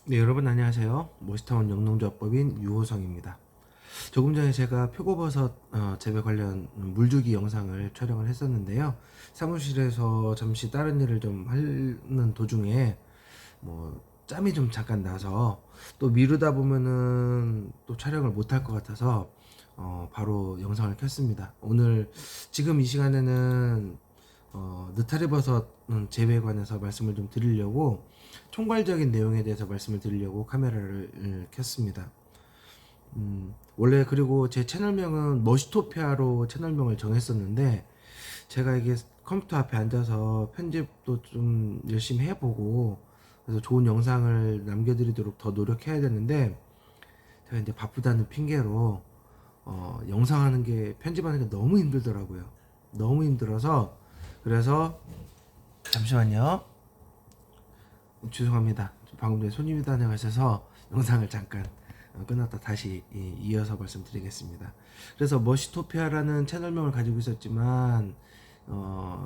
네, 여러분 안녕하세요. 모시타운 영농조합법인 유호성입니다. 조금 전에 제가 표고버섯 재배 관련 물주기 영상을 촬영을 했었는데요. 사무실에서 잠시 다른 일을 좀 하는 도중에 짬이 좀 잠깐 나서 또 미루다 보면은 또 촬영을 못 할 것 같아서 바로 영상을 켰습니다. 오늘 지금 이 시간에는 느타리버섯 재배에 관해서 말씀을 좀 드리려고 총괄적인 내용에 대해서 말씀을 드리려고 카메라를 켰습니다. 원래 그리고 제 채널명은 머시토피아로 채널명을 정했었는데 제가 이게 컴퓨터 앞에 앉아서 편집도 좀 열심히 해보고 그래서 좋은 영상을 남겨드리도록 더 노력해야 되는데 제가 이제 바쁘다는 핑계로 영상하는 게 편집하는 게 너무 힘들더라고요. 너무 힘들어서 그래서 잠시만요. 죄송합니다. 방금 전에 손님이 다녀가셔서 영상을 잠깐 끝났다 다시 이어서 말씀드리겠습니다. 그래서 머시토피아라는 채널명을 가지고 있었지만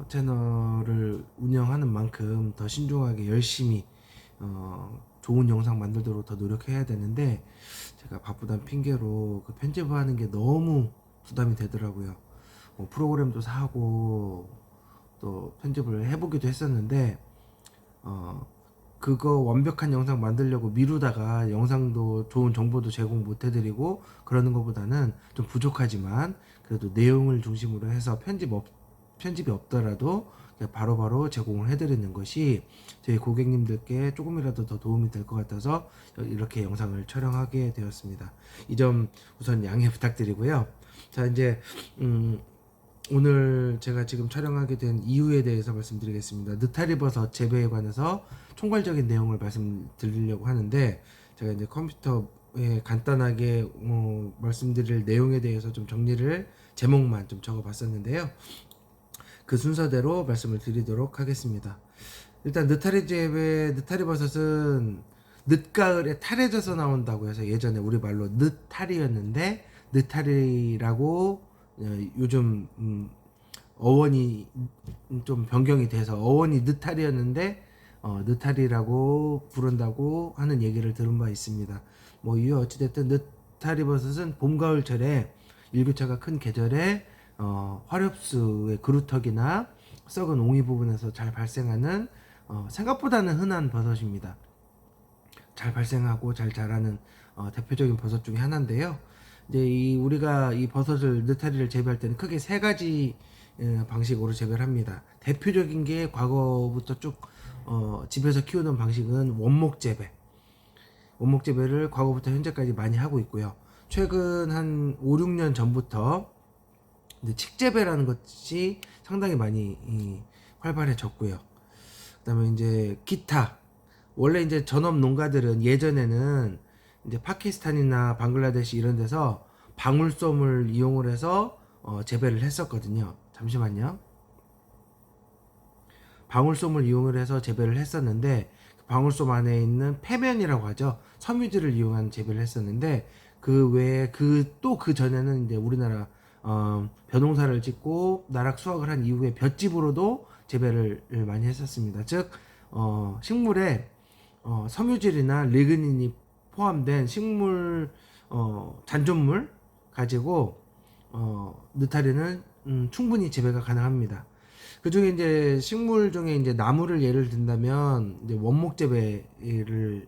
채널을 운영하는 만큼 더 신중하게 열심히 좋은 영상 만들도록 더 노력해야 되는데 제가 바쁘다는 핑계로 그 편집하는 게 너무 부담이 되더라고요. 프로그램도 사고 또 편집을 해보기도 했었는데 그거 완벽한 영상 만들려고 미루다가 영상도 좋은 정보도 제공 못 해드리고 그러는 것보다는 좀 부족하지만 그래도 내용을 중심으로 해서 편집이 없더라도 바로바로 제공을 해드리는 것이 저희 고객님들께 조금이라도 더 도움이 될 것 같아서 이렇게 영상을 촬영하게 되었습니다. 이 점 우선 양해 부탁드리고요. 자, 이제 오늘 제가 지금 촬영하게 된 이유에 대해서 말씀드리겠습니다. 느타리버섯 재배에 관해서 총괄적인 내용을 말씀드리려고 하는데 제가 이제 컴퓨터에 간단하게 말씀드릴 내용에 대해서 좀 정리를 제목만 좀 적어봤었는데요. 그 순서대로 말씀을 드리도록 하겠습니다. 일단 느타리버섯은 늦가을에 탈해져서 나온다고 해서 예전에 우리 말로 늦타리였는데 느타리라고 요즘 어원이 좀 변경이 돼서 어원이 느타리였는데 느타리라고 부른다고 하는 얘기를 들은 바 있습니다. 이유 어찌됐든 느타리버섯은 봄 가을철에 일교차가 큰 계절에 화렵수의 그루터기나 썩은 옹이 부분에서 잘 발생하는 생각보다는 흔한 버섯입니다. 잘 발생하고 잘 자라는 대표적인 버섯 중에 하나인데요. 이제 우리가 이 버섯을 느타리를 재배할 때는 크게 세 가지 방식으로 재배를 합니다. 대표적인 게 과거부터 쭉 집에서 키우는 방식은 원목 재배. 원목 재배를 과거부터 현재까지 많이 하고 있고요. 최근 한 5, 6년 전부터 칡재배라는 것이 상당히 많이 활발해졌고요. 그다음에 이제 기타 원래 이제 전업 농가들은 예전에는 이제 파키스탄이나 방글라데시 이런 데서 방울솜을 이용을 해서 재배를 했었거든요. 잠시만요. 방울솜을 이용을 해서 재배를 했었는데 방울솜 안에 있는 패면이라고 하죠. 섬유질을 이용한 재배를 했었는데 그 외에 그 전에는 이제 우리나라 벼농사를 짓고 나락 수확을 한 이후에 볏짚으로도 재배를 많이 했었습니다. 즉 식물에 섬유질이나 리그닌이 포함된 식물 잔존물 가지고 느타리는 충분히 재배가 가능합니다. 그 중에 이제 식물 중에 이제 나무를 예를 든다면 이제 원목 재배를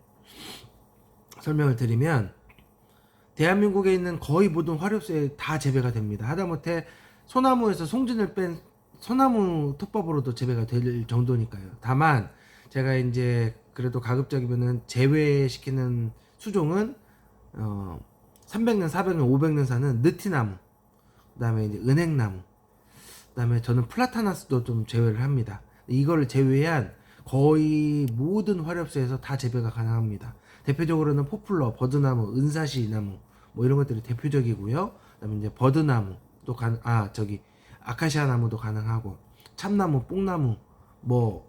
설명을 드리면 대한민국에 있는 거의 모든 화렵수에 다 재배가 됩니다. 하다못해 소나무에서 송진을 뺀 소나무 톱밥으로도 재배가 될 정도니까요. 다만 제가 이제 그래도 가급적이면은 제외시키는 수종은 300년, 400년, 500년 사는 느티나무, 그다음에 이제 은행나무, 그다음에 저는 플라타나스도 좀 제외를 합니다. 이거를 제외한 거의 모든 화렵수에서 다 재배가 가능합니다. 대표적으로는 포플러, 버드나무, 은사시나무 이런 것들이 대표적이고요. 그다음에 이제 버드나무 또 아카시아 나무도 가능하고 참나무, 뽕나무,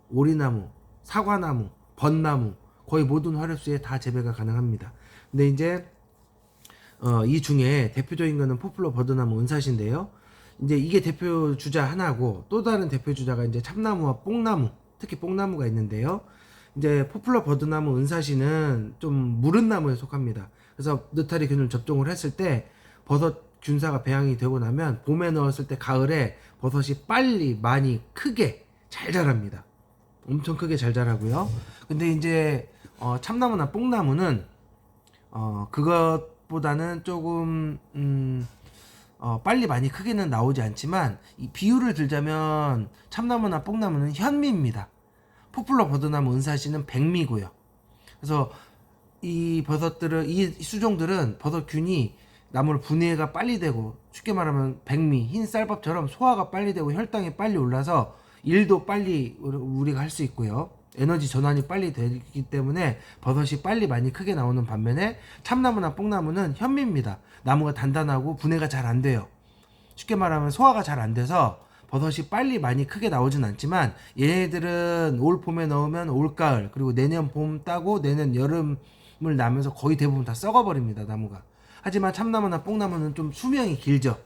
오리나무, 사과나무, 벚나무 거의 모든 화렵수에 다 재배가 가능합니다. 근데 이제 이 중에 대표적인 거는 포플러, 버드나무, 은사시인데요. 이제 이게 대표 주자 하나고 또 다른 대표 주자가 이제 참나무와 뽕나무, 특히 뽕나무가 있는데요. 이제 포플러 버드나무 은사시는 좀 무른 나무에 속합니다. 그래서 느타리 균을 접종을 했을 때 버섯 균사가 배양이 되고 나면 봄에 넣었을 때 가을에 버섯이 빨리 많이 크게 잘 자랍니다. 엄청 크게 잘 자라고요. 근데 이제 참나무나 뽕나무는 그것보다는 조금 빨리 많이 크게는 나오지 않지만 이 비율을 들자면 참나무나 뽕나무는 현미입니다. 포플러 버드나무 은사시는 백미고요. 그래서 이 버섯들은 이 수종들은 버섯균이 나무를 분해가 빨리 되고 쉽게 말하면 백미 흰 쌀밥처럼 소화가 빨리 되고 혈당이 빨리 올라서 일도 빨리 우리가 할 수 있고요. 에너지 전환이 빨리 되기 때문에 버섯이 빨리 많이 크게 나오는 반면에 참나무나 뽕나무는 현미입니다. 나무가 단단하고 분해가 잘 안 돼요. 쉽게 말하면 소화가 잘 안 돼서 버섯이 빨리 많이 크게 나오진 않지만 얘네들은 올 봄에 넣으면 올 가을 그리고 내년 봄 따고 내년 여름을 나면서 거의 대부분 다 썩어버립니다. 나무가. 하지만 참나무나 뽕나무는 좀 수명이 길죠.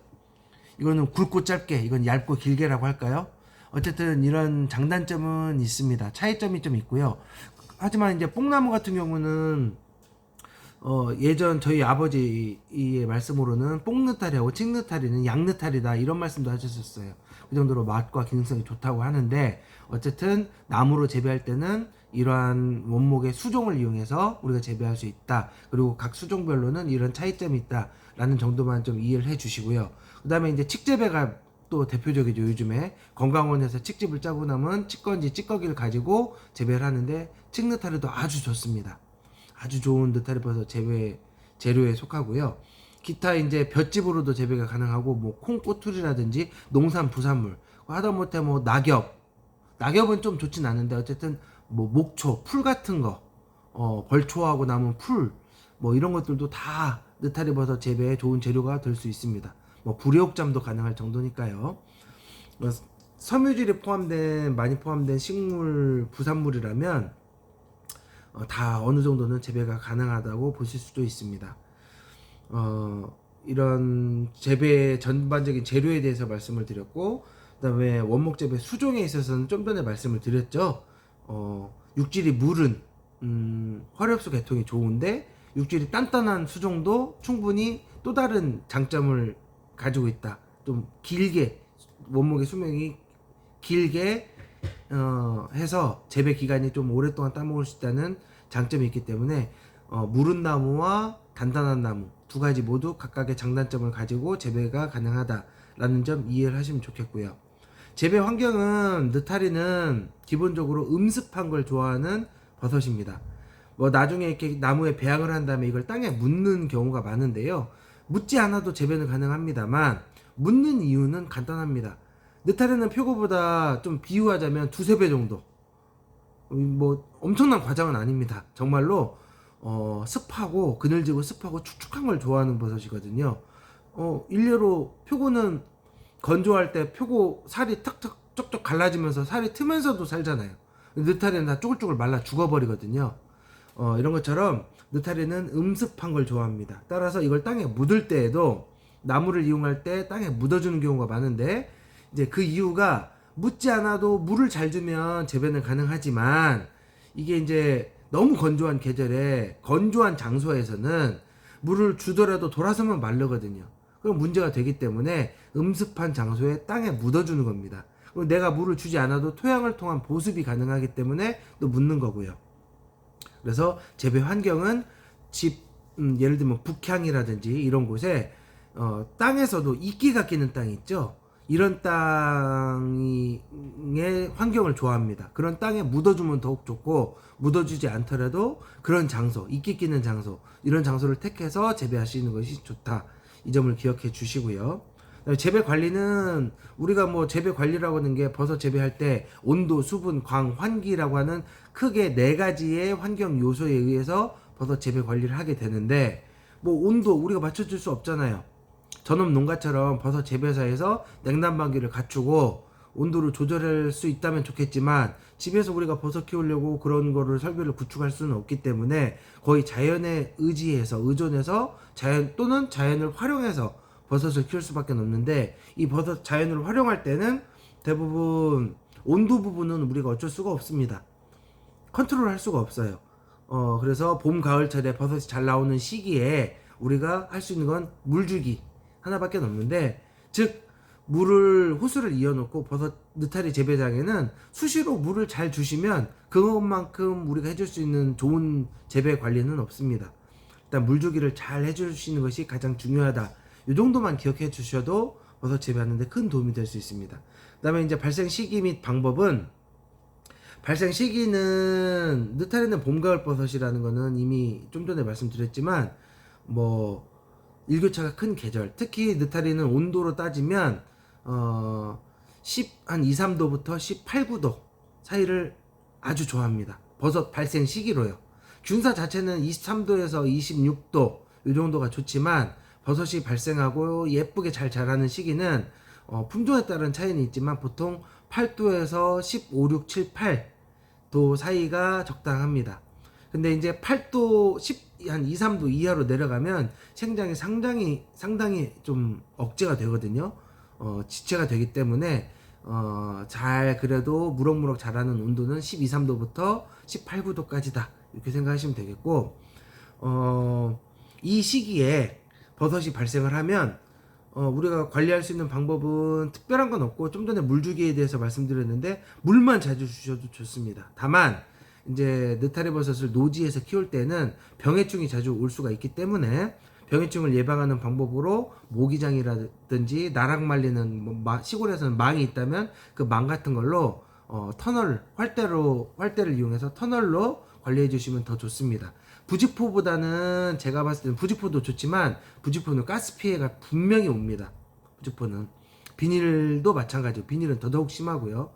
이거는 굵고 짧게, 이건 얇고 길게라고 할까요? 어쨌든 이런 장단점은 있습니다. 차이점이 좀 있고요. 하지만 이제 뽕나무 같은 경우는 예전 저희 아버지의 말씀으로는 뽕느타리하고 칡느타리는 양느타리다 이런 말씀도 하셨었어요. 그 정도로 맛과 기능성이 좋다고 하는데 어쨌든 나무로 재배할 때는 이러한 원목의 수종을 이용해서 우리가 재배할 수 있다. 그리고 각 수종별로는 이런 차이점이 있다라는 정도만 좀 이해를 해 주시고요. 그 다음에 이제 칡재배가 또 대표적이죠. 요즘에 건강원에서 칡즙을 짜고 남은 칡건지 찌꺼기를 가지고 재배를 하는데 칡느타리도 아주 좋습니다. 아주 좋은 느타리 버섯 재료에 속하고요. 기타 이제 볏짚으로도 재배가 가능하고 뭐 콩꼬투리라든지 농산 부산물 하다못해 뭐 낙엽은 좀 좋진 않은데 어쨌든 뭐 목초 풀 같은 거 벌초하고 남은 풀 뭐 이런 것들도 다 느타리 버섯 재배에 좋은 재료가 될 수 있습니다. 뭐 불회옥잠도 가능할 정도니까요. 섬유질이 많이 포함된 식물 부산물이라면 다 어느 정도는 재배가 가능하다고 보실 수도 있습니다. 이런 재배 전반적인 재료에 대해서 말씀을 드렸고, 그다음에 원목 재배 수종에 있어서는 좀 전에 말씀을 드렸죠. 육질이 무른 화력수 계통이 좋은데 육질이 단단한 수종도 충분히 또 다른 장점을 가지고 있다. 좀 길게 원목의 수명이 길게 해서 재배 기간이 좀 오랫동안 따먹을 수 있다는 장점이 있기 때문에 무른 나무와 단단한 나무 두 가지 모두 각각의 장단점을 가지고 재배가 가능하다라는 점 이해를 하시면 좋겠고요. 재배 환경은 느타리는 기본적으로 음습한 걸 좋아하는 버섯입니다. 뭐 나중에 이렇게 나무에 배양을 한 다음에 이걸 땅에 묻는 경우가 많은데요. 묻지 않아도 재배는 가능합니다만 묻는 이유는 간단합니다. 느타리는 표고보다 좀 비유하자면 두세 배 정도. 뭐 엄청난 과장은 아닙니다. 정말로 습하고 그늘지고 습하고 축축한 걸 좋아하는 버섯이거든요. 일례로 표고는 건조할 때 표고 살이 탁탁 쪽쪽 갈라지면서 살이 트면서도 살잖아요. 느타리는 다 쪼글쪼글 말라 죽어버리거든요. 이런 것처럼 느타리는 음습한 걸 좋아합니다. 따라서 이걸 땅에 묻을 때에도 나무를 이용할 때 땅에 묻어주는 경우가 많은데 이제 그 이유가 묻지 않아도 물을 잘 주면 재배는 가능하지만 이게 이제 너무 건조한 계절에 건조한 장소에서는 물을 주더라도 돌아서면 마르거든요. 그럼 문제가 되기 때문에 음습한 장소에 땅에 묻어주는 겁니다. 그리고 내가 물을 주지 않아도 토양을 통한 보습이 가능하기 때문에 또 묻는 거고요. 그래서 재배 환경은 예를 들면 북향이라든지 이런 곳에 땅에서도 이끼가 끼는 땅이 있죠. 이런 땅의 환경을 좋아합니다. 그런 땅에 묻어주면 더욱 좋고 묻어주지 않더라도 그런 장소, 이끼 끼는 장소 이런 장소를 택해서 재배하시는 것이 좋다. 이 점을 기억해 주시고요. 재배 관리는 우리가 뭐 재배 관리라고 하는 게 버섯 재배할 때 온도, 수분, 광, 환기라고 하는 크게 4가지의 환경 요소에 의해서 버섯 재배 관리를 하게 되는데 뭐 온도 우리가 맞춰줄 수 없잖아요. 전업 농가처럼 버섯 재배사에서 냉난방기를 갖추고 온도를 조절할 수 있다면 좋겠지만 집에서 우리가 버섯 키우려고 그런 거를 설비를 구축할 수는 없기 때문에 거의 자연에 의존해서 자연 또는 자연을 활용해서 버섯을 키울 수밖에 없는데 이 버섯 자연을 활용할 때는 대부분 온도 부분은 우리가 어쩔 수가 없습니다. 컨트롤할 수가 없어요. 그래서 봄, 가을철에 버섯이 잘 나오는 시기에 우리가 할 수 있는 건 물주기 하나밖에 없는데, 즉 물을 호스를 이어놓고 버섯 느타리 재배장에는 수시로 물을 잘 주시면 그것만큼 우리가 해줄 수 있는 좋은 재배 관리는 없습니다. 일단 물주기를 잘 해주시는 것이 가장 중요하다. 이 정도만 기억해 주셔도 버섯 재배하는데 큰 도움이 될 수 있습니다. 그 다음에 이제 발생 시기 및 방법은, 발생 시기는 느타리는 봄, 가을 버섯이라는 거는 이미 좀 전에 말씀드렸지만, 뭐 일교차가 큰 계절, 특히 느타리는 온도로 따지면 한 2, 3도부터 18, 9도 사이를 아주 좋아합니다. 버섯 발생 시기로요. 균사 자체는 23도에서 26도 이 정도가 좋지만, 버섯이 발생하고 예쁘게 잘 자라는 시기는 품종에 따른 차이는 있지만 보통 8도에서 15, 6, 7, 8도 사이가 적당합니다. 근데 이제 8도, 한 2, 3도 이하로 내려가면 생장이 상당히 좀 억제가 되거든요. 지체가 되기 때문에 잘 그래도 무럭무럭 자라는 온도는 12, 3도부터 18, 9도까지다. 이렇게 생각하시면 되겠고, 이 시기에 버섯이 발생을 하면 우리가 관리할 수 있는 방법은 특별한 건 없고, 좀 전에 물주기에 대해서 말씀드렸는데 물만 자주 주셔도 좋습니다. 다만 이제 느타리 버섯을 노지에서 키울 때는 병해충이 자주 올 수가 있기 때문에 병해충을 예방하는 방법으로 모기장이라든지 나락 말리는, 시골에서는 망이 있다면 그 망 같은 걸로 터널, 활대를 이용해서 터널로 관리해 주시면 더 좋습니다. 부직포보다는, 제가 봤을 때는 부직포도 좋지만 부직포는 가스 피해가 분명히 옵니다. 부직포는 비닐도 마찬가지고, 비닐은 더더욱 심하고요.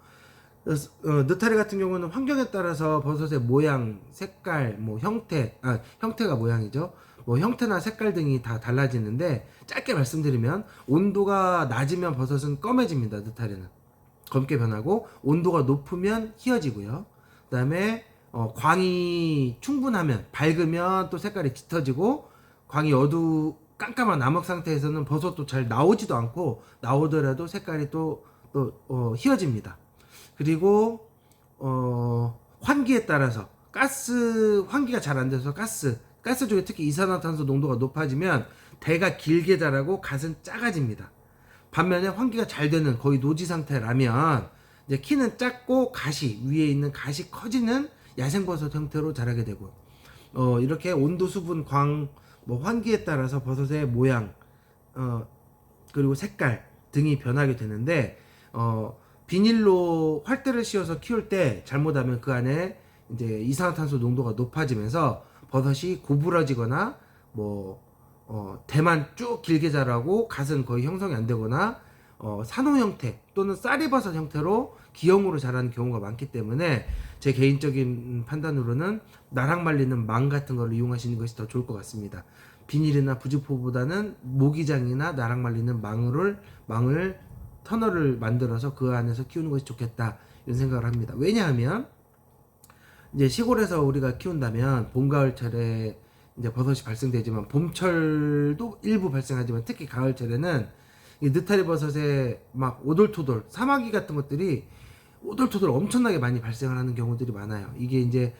느타리 같은 경우는 환경에 따라서 버섯의 모양, 색깔, 뭐 형태가 모양이죠. 뭐 형태나 색깔 등이 다 달라지는데, 짧게 말씀드리면 온도가 낮으면 버섯은 검해집니다. 느타리는 검게 변하고, 온도가 높으면 희어지고요. 그 다음에 광이 충분하면, 밝으면 또 색깔이 짙어지고, 광이 깜깜한 암흑 상태에서는 버섯도 잘 나오지도 않고, 나오더라도 색깔이 또 희어집니다. 그리고 환기에 따라서, 환기가 잘 안 돼서 가스 중에 특히 이산화탄소 농도가 높아지면 대가 길게 자라고 갓은 작아집니다. 반면에 환기가 잘 되는 거의 노지 상태라면 이제 키는 작고 위에 있는 갓이 커지는 야생버섯 형태로 자라게 되고, 이렇게 온도, 수분, 광, 뭐 환기에 따라서 버섯의 모양, 그리고 색깔 등이 변하게 되는데, 비닐로 활대를 씌워서 키울 때 잘못하면 그 안에 이제 이산화탄소 농도가 높아지면서 버섯이 고부러지거나, 대만 쭉 길게 자라고 갓은 거의 형성이 안 되거나, 산호 형태 또는 쌀이버섯 형태로 기형으로 자라는 경우가 많기 때문에, 제 개인적인 판단으로는 나락 말리는 망 같은 걸 이용하시는 것이 더 좋을 것 같습니다. 비닐이나 부직포보다는 모기장이나 나락 말리는 망을 터널을 만들어서 그 안에서 키우는 것이 좋겠다, 이런 생각을 합니다. 왜냐하면 이제 시골에서 우리가 키운다면 봄, 가을철에 이제 버섯이 발생되지만, 봄철도 일부 발생하지만 특히 가을철에는 이 느타리 버섯의 막 오돌토돌 사마귀 같은 것들이 오돌토돌 엄청나게 많이 발생을 하는 경우들이 많아요. 이게 이제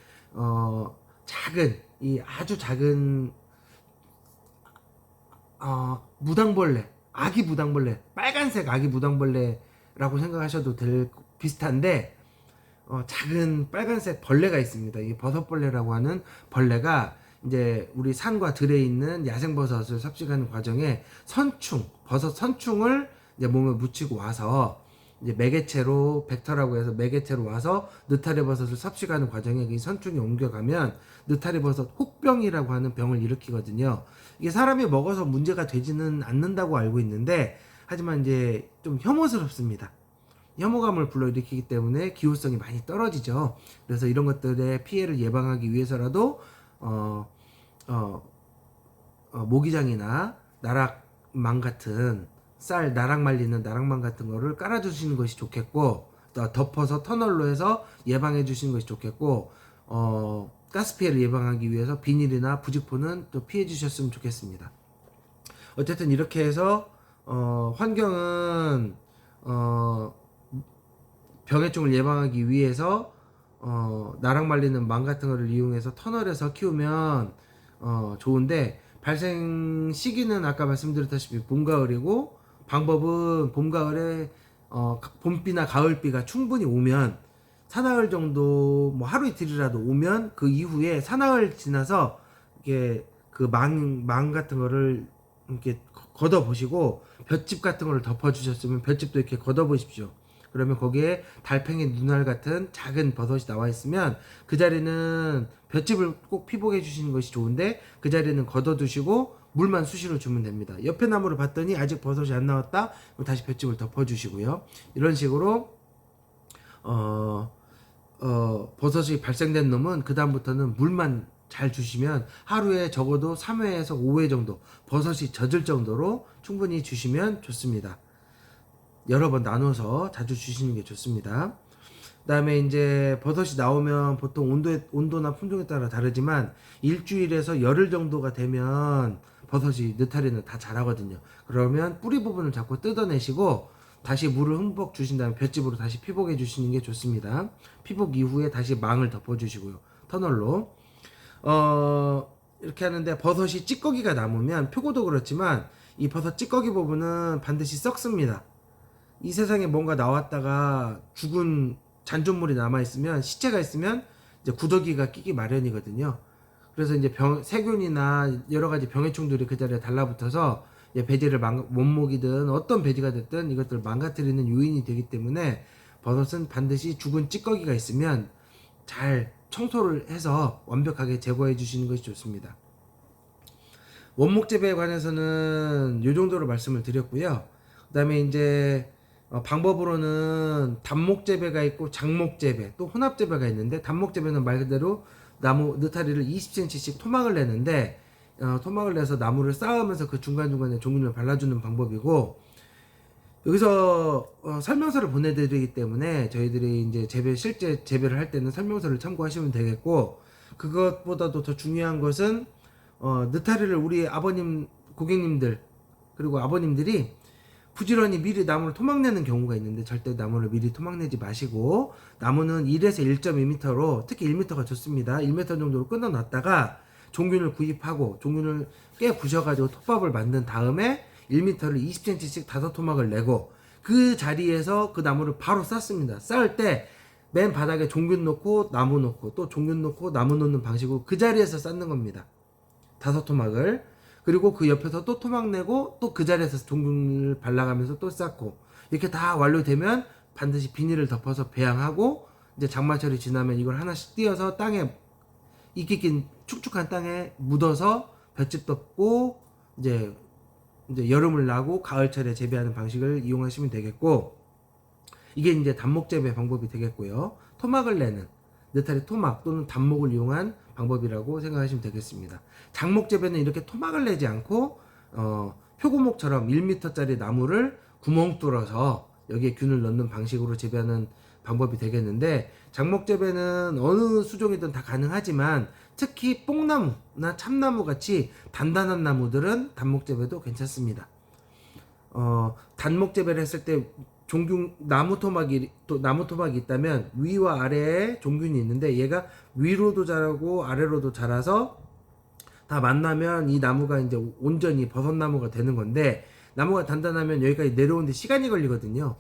아주 작은 무당벌레, 아기 무당벌레, 빨간색 아기 무당벌레라고 생각하셔도 비슷한데, 작은 빨간색 벌레가 있습니다. 이 버섯벌레라고 하는 벌레가 이제 우리 산과 들에 있는 야생버섯을 섭식하는 과정에 버섯 선충을 이제 몸에 묻히고 와서, 이제 매개체로, 벡터라고 해서 매개체로 와서 느타리 버섯을 섭식하는 과정에 이 선충이 옮겨가면 느타리 버섯 혹병이라고 하는 병을 일으키거든요. 이게 사람이 먹어서 문제가 되지는 않는다고 알고 있는데, 하지만 이제 좀 혐오스럽습니다. 혐오감을 불러일으키기 때문에 기호성이 많이 떨어지죠. 그래서 이런 것들의 피해를 예방하기 위해서라도 모기장이나 나락망 같은, 나락 말리는 나락망 같은 거를 깔아주시는 것이 좋겠고, 덮어서 터널로 해서 예방해 주시는 것이 좋겠고, 가스 피해를 예방하기 위해서 비닐이나 부직포는 또 피해 주셨으면 좋겠습니다. 어쨌든 이렇게 해서 환경은 병해충을 예방하기 위해서 나락 말리는 망 같은 거를 이용해서 터널에서 키우면 좋은데, 발생 시기는 아까 말씀드렸다시피 봄 가을이고, 방법은 봄 가을에 봄비나 가을비가 충분히 오면, 사나흘 정도 뭐 하루 이틀이라도 오면 그 이후에 사나흘 지나서 이게 그 망 같은 거를 이렇게 걷어 보시고, 볏짚 같은 거를 덮어 주셨으면 볏짚도 이렇게 걷어 보십시오. 그러면 거기에 달팽이 눈알 같은 작은 버섯이 나와 있으면 그 자리는 볏짚을 꼭 피복해 주시는 것이 좋은데, 그 자리는 걷어 두시고 물만 수시로 주면 됩니다. 옆에 나무를 봤더니 아직 버섯이 안 나왔다, 그럼 다시 볏짚을 덮어 주시고요. 이런 식으로 버섯이 발생된 놈은 그 다음부터는 물만 잘 주시면 하루에 적어도 3회에서 5회 정도 버섯이 젖을 정도로 충분히 주시면 좋습니다. 여러 번 나눠서 자주 주시는 게 좋습니다. 그 다음에 이제 버섯이 나오면 보통 온도나 품종에 따라 다르지만 일주일에서 열흘 정도가 되면 버섯이, 느타리는 다 자라거든요. 그러면 뿌리 부분을 자꾸 뜯어내시고 다시 물을 흠뻑 주신 다음에 볏짚으로 다시 피복해 주시는 게 좋습니다. 피복 이후에 다시 망을 덮어 주시고요. 터널로. 이렇게 하는데, 버섯이 찌꺼기가 남으면, 표고도 그렇지만 이 버섯 찌꺼기 부분은 반드시 썩습니다. 이 세상에 뭔가 나왔다가 죽은 잔존물이 남아있으면, 시체가 있으면 이제 구더기가 끼기 마련이거든요. 그래서 이제 세균이나 여러 가지 병해충들이 그 자리에 달라붙어서 배지를 원목이든 어떤 배지가 됐든 이것들을 망가뜨리는 요인이 되기 때문에, 버섯은 반드시 죽은 찌꺼기가 있으면 잘 청소를 해서 완벽하게 제거해 주시는 것이 좋습니다. 원목 재배에 관해서는 이 정도로 말씀을 드렸고요. 그 다음에 이제 방법으로는 단목 재배가 있고 장목 재배, 또 혼합 재배가 있는데, 단목 재배는 말 그대로 나무 느타리를 20cm씩 토막을 내는데, 토막을 내서 나무를 쌓으면서 그 중간중간에 종균을 발라주는 방법이고, 여기서 설명서를 보내드리기 때문에 저희들이 이제 실제 재배를 할 때는 설명서를 참고하시면 되겠고, 그것보다도 더 중요한 것은 느타리를 우리 아버님, 고객님들, 그리고 아버님들이 부지런히 미리 나무를 토막내는 경우가 있는데, 절대 나무를 미리 토막내지 마시고, 나무는 1에서 1.2m로, 특히 1m가 좋습니다. 1m 정도로 끊어놨다가 종균을 구입하고 종균을 깨 부셔가지고 톱밥을 만든 다음에 1m를 20cm씩 5토막을 내고, 그 자리에서 그 나무를 바로 쌓습니다. 쌓을 때 맨 바닥에 종균 놓고 나무 놓고 또 종균 놓고 나무 놓는 방식으로 그 자리에서 쌓는 겁니다. 5토막을. 그리고 그 옆에서 또 토막 내고 또 그 자리에서 종균을 발라가면서 또 쌓고, 이렇게 다 완료되면 반드시 비닐을 덮어서 배양하고, 이제 장마철이 지나면 이걸 하나씩 띄어서 땅에, 이끼 낀 축축한 땅에 묻어서 볏짚 덮고 이제 여름을 나고 가을철에 재배하는 방식을 이용하시면 되겠고, 이게 이제 단목 재배 방법이 되겠고요. 토막을 내는 느타리 토막 또는 단목을 이용한 방법이라고 생각하시면 되겠습니다. 장목 재배는 이렇게 토막을 내지 않고 표고목처럼 1m짜리 나무를 구멍 뚫어서 여기에 균을 넣는 방식으로 재배하는 방법이 되겠는데, 장목 재배는 어느 수종이든 다 가능하지만 특히 뽕나무나 참나무 같이 단단한 나무들은 단목 재배도 괜찮습니다. 단목 재배를 했을 때 나무 토막이 있다면 위와 아래에 종균이 있는데, 얘가 위로도 자라고 아래로도 자라서 다 만나면 이 나무가 이제 온전히 버섯나무가 되는 건데, 나무가 단단하면 여기까지 내려오는데 시간이 걸리거든요.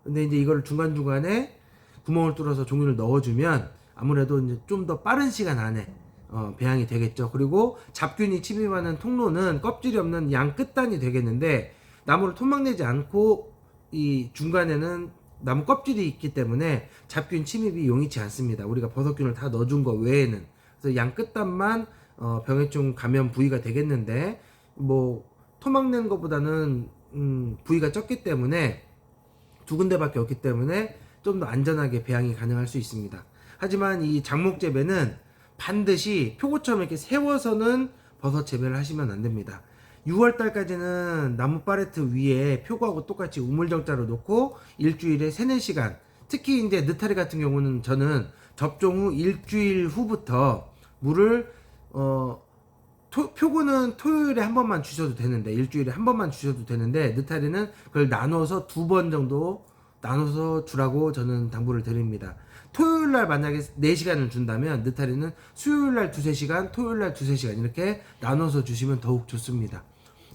근데 이제 이걸 중간중간에 구멍을 뚫어서 종균을 넣어주면 아무래도 이제 좀 더 빠른 시간 안에 배양이 되겠죠. 그리고 잡균이 침입하는 통로는 껍질이 없는 양 끝단이 되겠는데, 나무를 토막내지 않고 이 중간에는 나무 껍질이 있기 때문에 잡균 침입이 용이치 않습니다. 우리가 버섯균을 다 넣어준 거 외에는. 그래서 양 끝단만 병해충 감염 부위가 되겠는데, 뭐 토막낸 것보다는 부위가 적기 때문에, 두 군데밖에 없기 때문에 좀 더 안전하게 배양이 가능할 수 있습니다. 하지만 이 장목 재배는 반드시 표고처럼 이렇게 세워서는 버섯 재배를 하시면 안 됩니다. 6월달까지는 나무 파레트 위에 표고하고 똑같이 우물정자로 놓고 일주일에 3-4시간, 특히 이제 느타리 같은 경우는 저는 접종 후 일주일 후부터 물을 표고는 토요일에 한 번만 주셔도 되는데, 일주일에 한 번만 주셔도 되는데, 느타리는 그걸 나눠서 2번 정도 나눠서 주라고 저는 당부를 드립니다. 토요일 날 만약에 4시간을 준다면 느타리는 수요일 날 2-3시간, 토요일 날 2-3시간 이렇게 나눠서 주시면 더욱 좋습니다.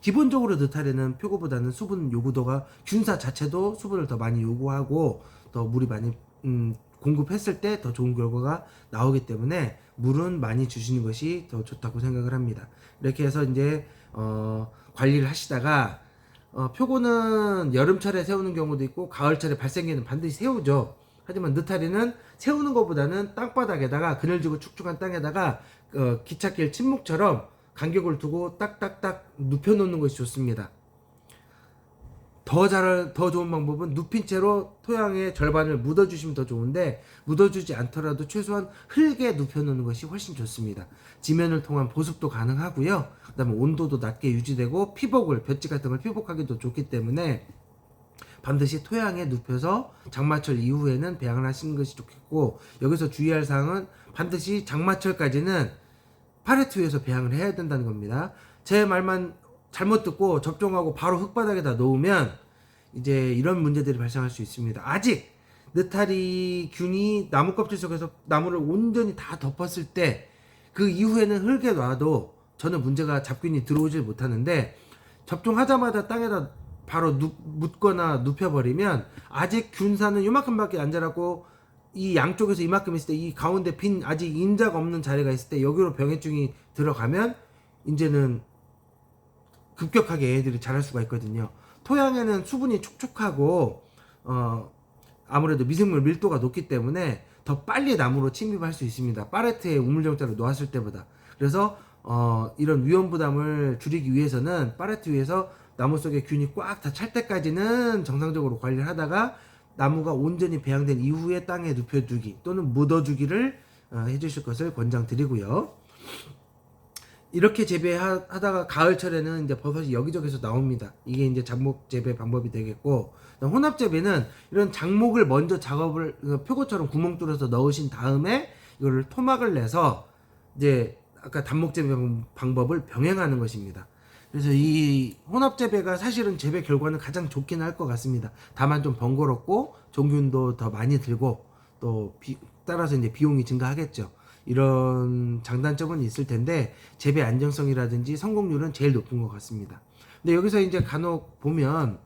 기본적으로 느타리는 표고보다는 수분 요구도가 균사 자체도 수분을 더 많이 요구하고 더 물이 많이 공급했을 때 더 좋은 결과가 나오기 때문에 물은 많이 주시는 것이 더 좋다고 생각을 합니다. 이렇게 해서 이제 관리를 하시다가 표고는 여름철에 세우는 경우도 있고 가을철에 발생기는 반드시 세우죠. 하지만 느타리는 세우는 것보다는 땅바닥에다가 그늘지고 축축한 땅에다가 기찻길 침묵처럼 간격을 두고 딱딱딱 눕혀놓는 것이 좋습니다. 더 좋은 방법은 눕힌 채로 토양의 절반을 묻어주시면 더 좋은데 묻어주지 않더라도 최소한 흙에 눕혀놓는 것이 훨씬 좋습니다. 지면을 통한 보습도 가능하고요. 그 다음에 온도도 낮게 유지되고 피복을 볕지 같은 걸 피복하기도 좋기 때문에 반드시 토양에 눕혀서 장마철 이후에는 배양을 하시는 것이 좋겠고 여기서 주의할 사항은 반드시 장마철까지는 파레트 위에서 배양을 해야 된다는 겁니다. 제 말만 잘못 듣고 접종하고 바로 흙바닥에다 놓으면 이제 이런 문제들이 발생할 수 있습니다. 아직 느타리 균이 나무 껍질 속에서 나무를 온전히 다 덮었을 때 그 이후에는 흙에 놔도 전혀 문제가 잡균이 들어오질 못하는데 접종하자마자 땅에다 바로 묻거나 눕혀버리면 아직 균사는 요만큼밖에 안 자라고 이 양쪽에서 이만큼 있을 때 이 가운데 빈 아직 인자가 없는 자리가 있을 때 여기로 병해충이 들어가면 이제는 급격하게 애들이 자랄 수가 있거든요. 토양에는 수분이 촉촉하고 아무래도 미생물 밀도가 높기 때문에 더 빨리 나무로 침입할 수 있습니다. 파레트에 우물정자를 놓았을 때보다. 그래서 이런 위험 부담을 줄이기 위해서는 파레트 위에서 나무 속에 균이 꽉 다 찰 때까지는 정상적으로 관리를 하다가 나무가 온전히 배양된 이후에 땅에 눕혀두기 또는 묻어주기를 해주실 것을 권장드리고요. 이렇게 재배하다가 가을철에는 이제 버섯이 여기저기서 나옵니다. 이게 이제 작목 재배 방법이 되겠고, 혼합 재배는 이런 작목을 먼저 작업을 표고처럼 구멍 뚫어서 넣으신 다음에 이거를 토막을 내서 이제 아까 단목 재배 방법을 병행하는 것입니다. 그래서 이 혼합 재배가 사실은 재배 결과는 가장 좋긴 할 것 같습니다. 다만 좀 번거롭고 종균도 더 많이 들고 또 따라서 이제 비용이 증가하겠죠. 이런 장단점은 있을 텐데 재배 안정성이라든지 성공률은 제일 높은 것 같습니다. 근데 여기서 이제 간혹 보면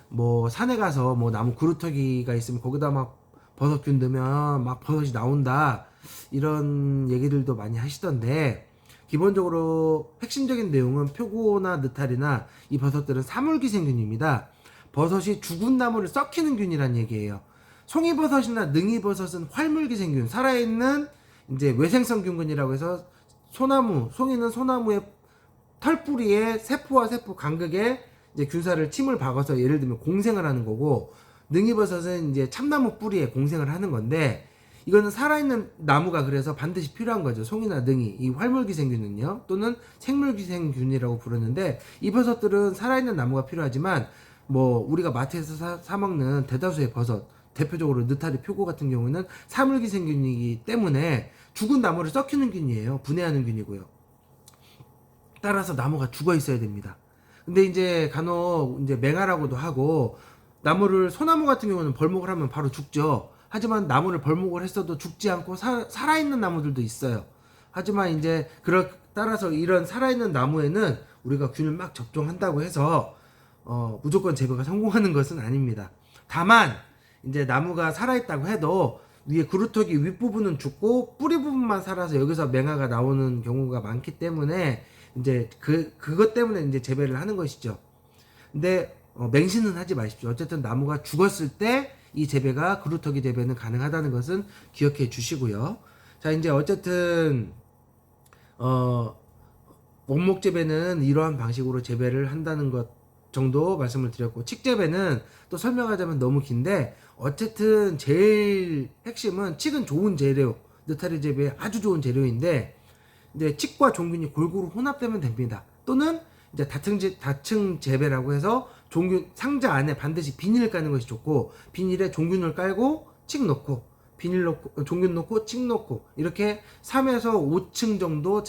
뭐 산에 가서 뭐 나무 구루터기가 있으면 거기다 막 버섯균 넣으면 막 버섯이 나온다 이런 얘기들도 많이 하시던데 기본적으로 핵심적인 내용은 표고나 느타리나 이 버섯들은 사물기생균입니다. 버섯이 죽은 나무를 썩히는 균이란 얘기예요. 송이버섯이나 능이버섯은 활물기생균, 살아있는 이제 외생성균군이라고 해서 송이는 소나무의 털뿌리에 세포와 세포 간극에 이제 균사를 침을 박아서 예를 들면 공생을 하는 거고, 능이버섯은 이제 참나무 뿌리에 공생을 하는 건데, 이거는 살아있는 나무가 그래서 반드시 필요한 거죠. 송이나 능이, 이 활물기생균은요, 또는 생물기생균이라고 부르는데, 이 버섯들은 살아있는 나무가 필요하지만, 뭐 우리가 마트에서 사 먹는 대다수의 버섯, 대표적으로 느타리, 표고 같은 경우는 사물기생균이기 때문에 죽은 나무를 썩히는 균이에요. 분해하는 균이고요. 따라서 나무가 죽어 있어야 됩니다. 근데 이제 간혹 이제 맹아라고도 하고, 나무를 소나무 같은 경우는 벌목을 하면 바로 죽죠. 하지만 나무를 벌목을 했어도 죽지 않고 살아있는 나무들도 있어요. 하지만 이제 따라서 이런 살아있는 나무에는 우리가 균을 막 접종한다고 해서 무조건 재배가 성공하는 것은 아닙니다. 다만 이제 나무가 살아있다고 해도 위에 구루터기 윗부분은 죽고 뿌리 부분만 살아서 여기서 맹아가 나오는 경우가 많기 때문에 이제 그것 때문에 이제 재배를 하는 것이죠. 근데 맹신은 하지 마십시오. 어쨌든 나무가 죽었을 때 이 재배가 구루터기 재배는 가능하다는 것은 기억해 주시고요. 자, 이제 어쨌든 원목 재배는 이러한 방식으로 재배를 한다는 것 정도 말씀을 드렸고, 칡재배는 또 설명하자면 너무 긴데 어쨌든 제일 핵심은 칡은 좋은 재료, 느타리 재배에 아주 좋은 재료인데 이제 칡과 종균이 골고루 혼합되면 됩니다. 또는 이제 다층 재배라고 해서 종균 상자 안에 반드시 비닐을 까는 것이 좋고, 비닐에 종균을 깔고 칡 넣고 비닐 넣고 종균 넣고 칡 넣고 이렇게 3에서 5층 정도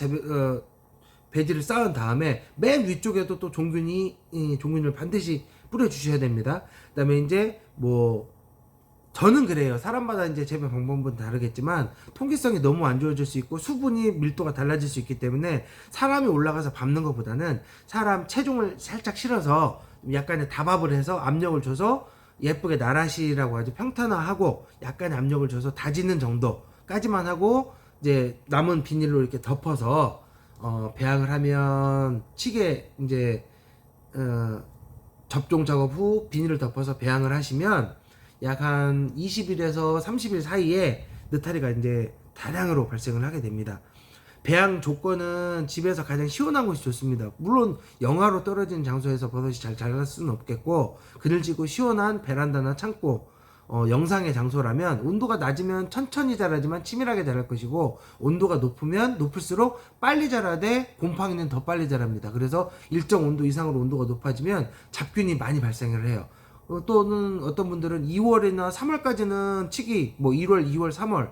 배지를 쌓은 다음에 맨 위쪽에도 또 종균을 반드시 뿌려 주셔야 됩니다. 그다음에 이제 뭐 저는 그래요. 사람마다 이제 재배 방법은 다르겠지만 통기성이 너무 안 좋아질 수 있고 수분이 밀도가 달라질 수 있기 때문에 사람이 올라가서 밟는 것보다는 사람 체중을 살짝 실어서 약간의 다밥을 해서 압력을 줘서 예쁘게 나라시라고 하죠. 평탄화하고 약간의 압력을 줘서 다지는 정도까지만 하고 이제 남은 비닐로 이렇게 덮어서 배양을 하면 치게 이제 접종 작업 후 비닐을 덮어서 배양을 하시면 약 한 20일에서 30일 사이에 느타리가 이제 다량으로 발생을 하게 됩니다. 배양 조건은 집에서 가장 시원한 곳이 좋습니다. 물론 영하로 떨어진 장소에서 버섯이 잘 자랄 수는 없겠고 그늘지고 시원한 베란다나 창고 영상의 장소라면 온도가 낮으면 천천히 자라지만 치밀하게 자랄 것이고 온도가 높으면 높을수록 빨리 자라되 곰팡이는 더 빨리 자랍니다. 그래서 일정 온도 이상으로 온도가 높아지면 잡균이 많이 발생을 해요. 또는 어떤 분들은 2월이나 3월까지는 치기 뭐 1월, 2월, 3월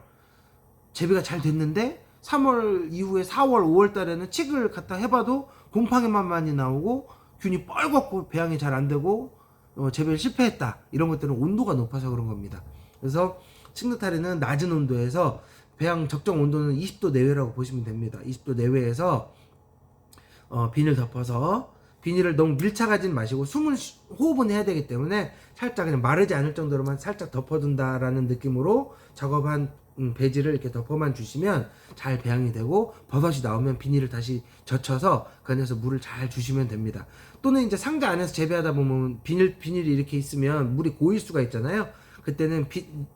재배가 잘 됐는데 3월 이후에 4월, 5월 달에는 칡을 갖다 해봐도 곰팡이만 많이 나오고 균이 뻘겋고 배양이 잘 안 되고 재배를 실패했다. 이런 것들은 온도가 높아서 그런 겁니다. 그래서 칡느타리는 낮은 온도에서 배양 적정 온도는 20도 내외라고 보시면 됩니다. 20도 내외에서 비닐 덮어서 비닐을 너무 밀착하진 마시고 숨을 호흡은 해야 되기 때문에 살짝 그냥 마르지 않을 정도로만 살짝 덮어둔다라는 느낌으로 작업한 배지를 이렇게 덮어만 주시면 잘 배양이 되고 버섯이 나오면 비닐을 다시 젖혀서 그 안에서 물을 잘 주시면 됩니다. 또는 이제 상자 안에서 재배하다 보면 비닐이 이렇게 있으면 물이 고일 수가 있잖아요. 그때는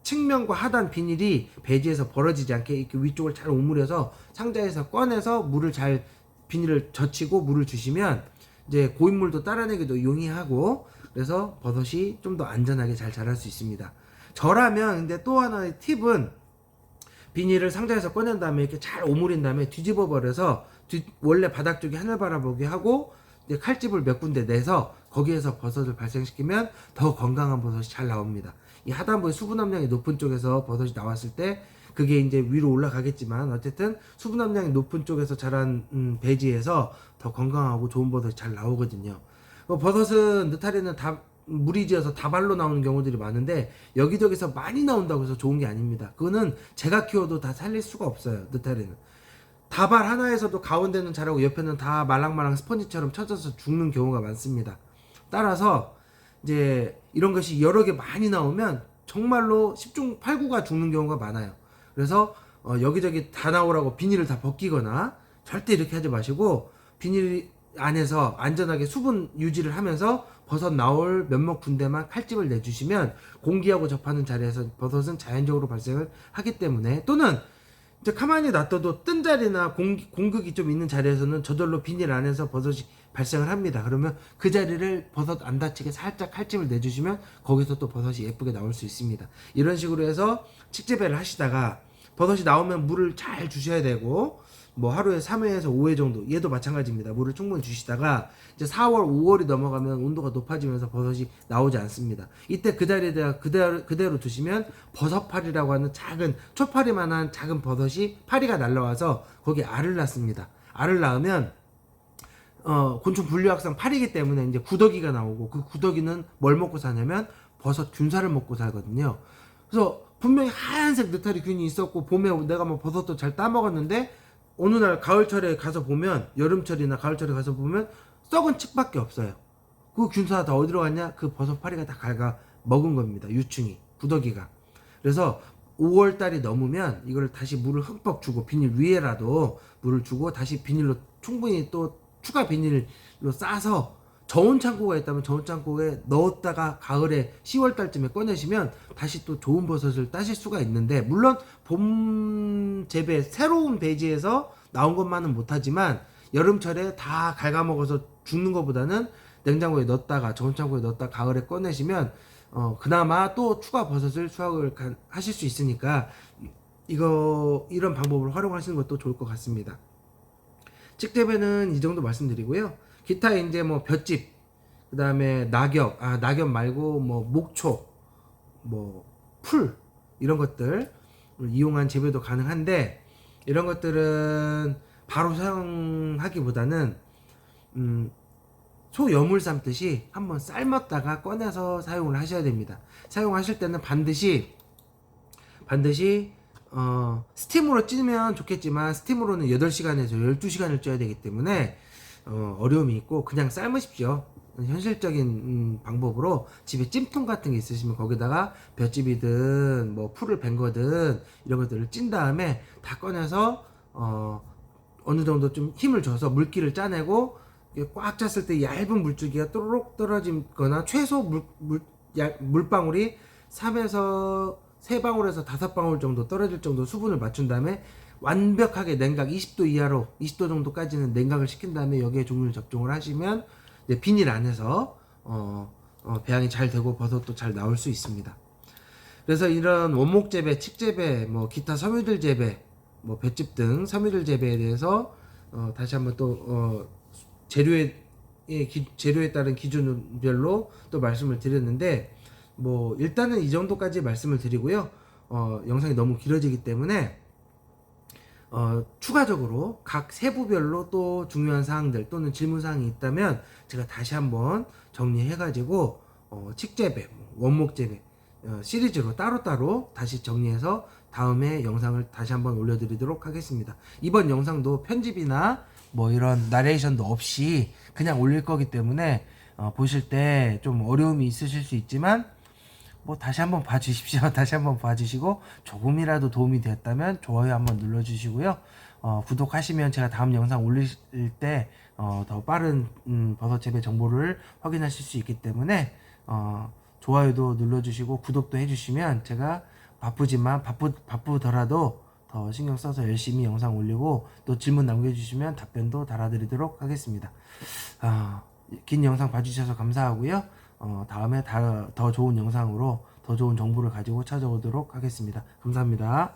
측면과 하단 비닐이 배지에서 벌어지지 않게 이렇게 위쪽을 잘 오므려서 상자에서 꺼내서 물을 잘 비닐을 젖히고 물을 주시면 이제 고인물도 따라내기도 용이하고 그래서 버섯이 좀 더 안전하게 잘 자랄 수 있습니다. 저라면 근데 또 하나의 팁은 비닐을 상자에서 꺼낸 다음에 이렇게 잘 오므린 다음에 뒤집어 버려서 원래 바닥 쪽이 하늘 바라보게 하고 이제 칼집을 몇 군데 내서 거기에서 버섯을 발생시키면 더 건강한 버섯이 잘 나옵니다. 이 하단부에 수분 함량이 높은 쪽에서 버섯이 나왔을 때 그게 이제 위로 올라가겠지만 어쨌든 수분 함량이 높은 쪽에서 자란 배지에서 더 건강하고 좋은 버섯이 잘 나오거든요. 버섯은 느타리는 다 무리지어서 다발로 나오는 경우들이 많은데 여기저기서 많이 나온다고 해서 좋은 게 아닙니다. 그거는 제가 키워도 다 살릴 수가 없어요. 느타리는 다발 하나에서도 가운데는 자라고 옆에는 다 말랑말랑 스펀지처럼 쳐져서 죽는 경우가 많습니다. 따라서 이제 이런 것이 여러 개 많이 나오면 정말로 10중 8구가 죽는 경우가 많아요. 그래서 여기저기 다 나오라고 비닐을 다 벗기거나 절대 이렇게 하지 마시고 비닐 안에서 안전하게 수분 유지를 하면서 버섯 나올 몇몇 군데만 칼집을 내주시면 공기하고 접하는 자리에서 버섯은 자연적으로 발생을 하기 때문에 또는 이제 가만히 놔둬도 뜬 자리나 공극이 좀 있는 자리에서는 저절로 비닐 안에서 버섯이 발생을 합니다. 그러면 그 자리를 버섯 안 다치게 살짝 칼집을 내주시면 거기서 또 버섯이 예쁘게 나올 수 있습니다. 이런 식으로 해서 칡재배를 하시다가 버섯이 나오면 물을 잘 주셔야 되고 뭐 하루에 3회에서 5회 정도 얘도 마찬가지입니다. 물을 충분히 주시다가 이제 4월, 5월이 넘어가면 온도가 높아지면서 버섯이 나오지 않습니다. 이때 그 자리에다가 그대로 두시면 버섯파리라고 하는 작은 초파리만한 작은 버섯이 파리가 날라와서 거기에 알을 낳습니다. 알을 낳으면 곤충 분류학상 파리이기 때문에 이제 구더기가 나오고 그 구더기는 뭘 먹고 사냐면 버섯 균사를 먹고 살거든요. 그래서 분명히 하얀색 느타리 균이 있었고 봄에 내가 뭐 버섯도 잘 따먹었는데 어느 날 가을철에 가서 보면 여름철이나 가을철에 가서 보면 썩은 칡밖에 없어요. 그 균사가 다 어디로 갔냐? 그 버섯파리가 다 갉아 먹은 겁니다. 유충이 구더기가. 그래서 5월달이 넘으면 이걸 다시 물을 흠뻑 주고 비닐 위에라도 물을 주고 다시 비닐로 충분히 또 추가 비닐로 싸서 저온 창고가 있다면 저온 창고에 넣었다가 가을에 10월달쯤에 꺼내시면 다시 또 좋은 버섯을 따실 수가 있는데 물론 봄 재배 새로운 배지에서 나온 것만은 못하지만 여름철에 다 갉아먹어서 죽는 것보다는 냉장고에 넣었다가 저온 창고에 넣었다가 가을에 꺼내시면 그나마 또 추가 버섯을 수확을 하실 수 있으니까 이런 방법을 활용하시는 것도 좋을 것 같습니다. 칡재배는 이 정도 말씀드리고요. 기타 이제 뭐 볏짚, 그 다음에 낙엽 말고 뭐 목초, 뭐 풀 이런 것들 이용한 재배도 가능한데 이런 것들은 바로 사용하기보다는 소여물 삶듯이 한번 삶았다가 꺼내서 사용을 하셔야 됩니다. 사용하실 때는 반드시 반드시 스팀으로 찌면 좋겠지만 스팀으로는 8시간에서 12시간을 쪄야 되기 때문에 어려움이 있고 그냥 삶으십시오. 현실적인 방법으로 집에 찜통 같은 게 있으시면 거기다가 볏짚이든 뭐 풀을 벤 거든 이런 것들을 찐 다음에 다 꺼내서 어느 정도 좀 힘을 줘서 물기를 짜내고 꽉 찼을 때 얇은 물줄기가 또록 떨어지거나 최소 물방울이 3방울에서 5방울 정도 떨어질 정도 수분을 맞춘 다음에 완벽하게 냉각 20도 이하로 20도 정도까지는 냉각을 시킨 다음에 여기에 종류를 접종을 하시면 이제 비닐 안에서 배양이 잘 되고 버섯도 잘 나올 수 있습니다. 그래서 이런 원목 재배, 칡 재배, 뭐 기타 섬유들 재배, 뭐 볏짚 등 섬유들 재배에 대해서 다시 한번 또 재료에 따른 기준별로 또 말씀을 드렸는데 뭐 일단은 이 정도까지 말씀을 드리고요. 영상이 너무 길어지기 때문에 추가적으로 각 세부별로 또 중요한 사항들 또는 질문 사항이 있다면 제가 다시 한번 정리해 가지고 칡 재배, 원목 재배 시리즈로 따로따로 다시 정리해서 다음에 영상을 다시 한번 올려드리도록 하겠습니다. 이번 영상도 편집이나 뭐 이런 나레이션도 없이 그냥 올릴 거기 때문에 보실 때 좀 어려움이 있으실 수 있지만 뭐 다시 한번 봐주십시오. 다시 한번 봐주시고 조금이라도 도움이 되었다면 좋아요 한번 눌러주시고요. 구독하시면 제가 다음 영상 올릴 때 더 빠른 버섯 재배 정보를 확인하실 수 있기 때문에 좋아요도 눌러주시고 구독도 해주시면 제가 바쁘지만 바쁘더라도 더 신경 써서 열심히 영상 올리고 또 질문 남겨주시면 답변도 달아드리도록 하겠습니다. 긴 영상 봐주셔서 감사하고요. 다음에 더 좋은 영상으로 더 좋은 정보를 가지고 찾아오도록 하겠습니다. 감사합니다.